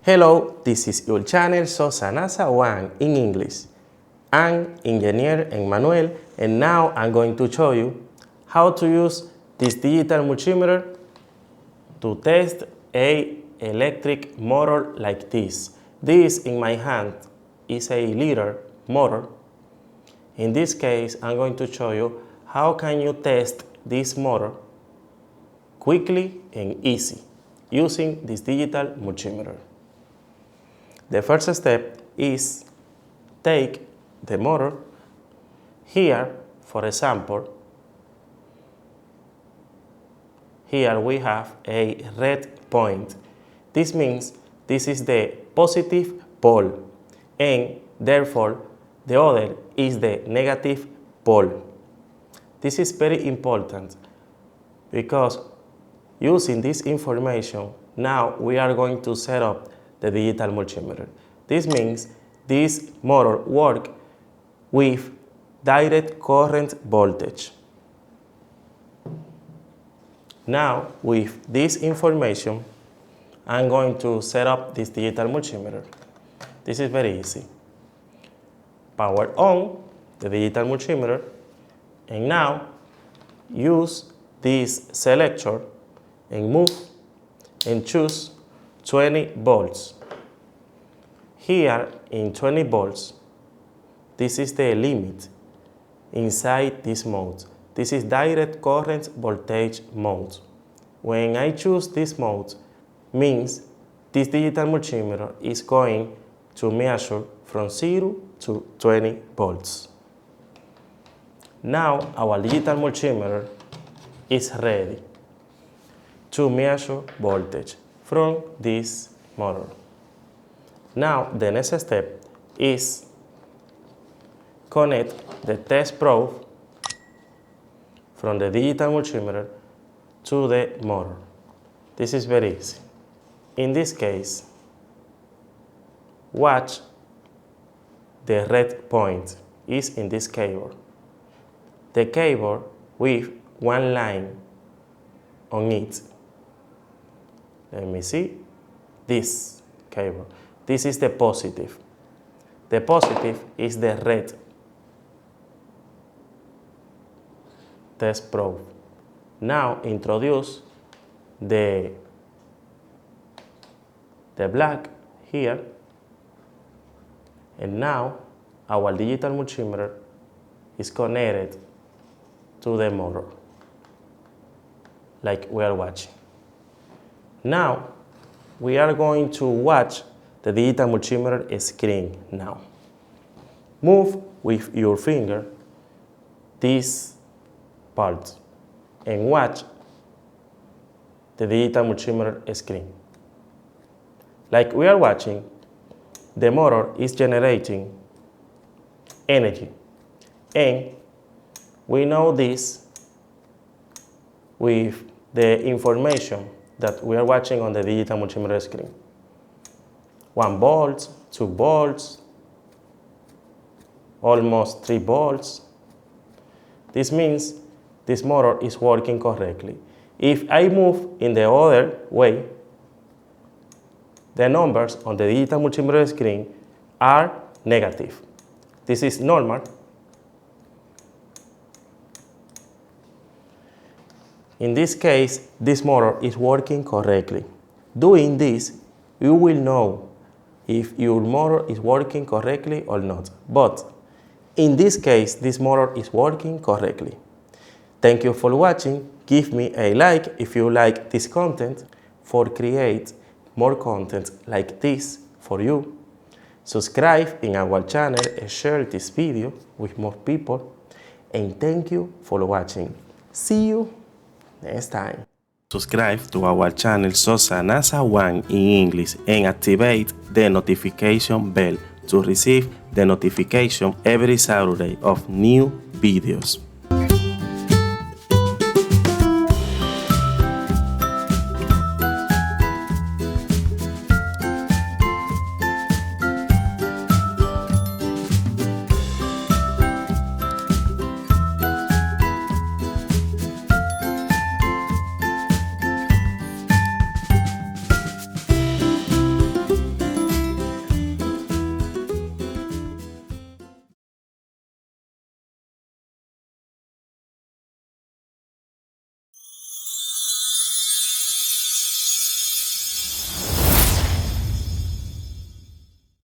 Hello, this is your channel Sosanasa 1 in English. I'm Engineer Emmanuel, and now I'm going to show you how to use this digital multimeter to test a electric motor like this. This in my hand is a liter motor. In this case, I'm going to show you how can you test this motor quickly and easy using this digital multimeter. The first step is take the motor. Here, for example, here we have a red point. This means this is the positive pole, and therefore the other is the negative pole. This is very important because using this information, now we are going to set up the digital multimeter. This means this motor works with direct current voltage. Now, with this information, I'm going to set up this digital multimeter. This is very easy. Power on the digital multimeter, and now use this selector and move and choose 20 volts. Here in 20 volts, this is the limit inside this mode. This is direct current voltage mode. When I choose this mode, means this digital multimeter is going to measure from 0 to 20 volts. Now our digital multimeter is ready to measure voltage from this motor. Now the next step is connect the test probe from the digital multimeter to the motor. This is very easy. In this case, watch the red point is in this cable. The cable with one line on it. Let me see. This cable. This is the positive. The positive is the red test probe. Now introduce the black here, and now our digital multimeter is connected to the motor, like we are watching. Now we are going to watch the digital multimeter screen now. Move with your finger this part and watch the digital multimeter screen. Like we are watching, the motor is generating energy, and we know this with the information that we are watching on the digital multimeter screen. 1 volt, 2 volts, almost 3 volts. This means this motor is working correctly. If I move in the other way, the numbers on the digital multimeter screen are negative. This is normal. In this case, this motor is working correctly. Doing this, you will know if your motor is working correctly or not. But in this case, this motor is working correctly. Thank you for watching. Give me a like if you like this content. For create more content like this for you, subscribe in our channel and share this video with more people. And thank you for watching. See you next time. Subscribe to our channel Sosanasa 1 in English and activate the notification bell to receive the notification every Saturday of new videos.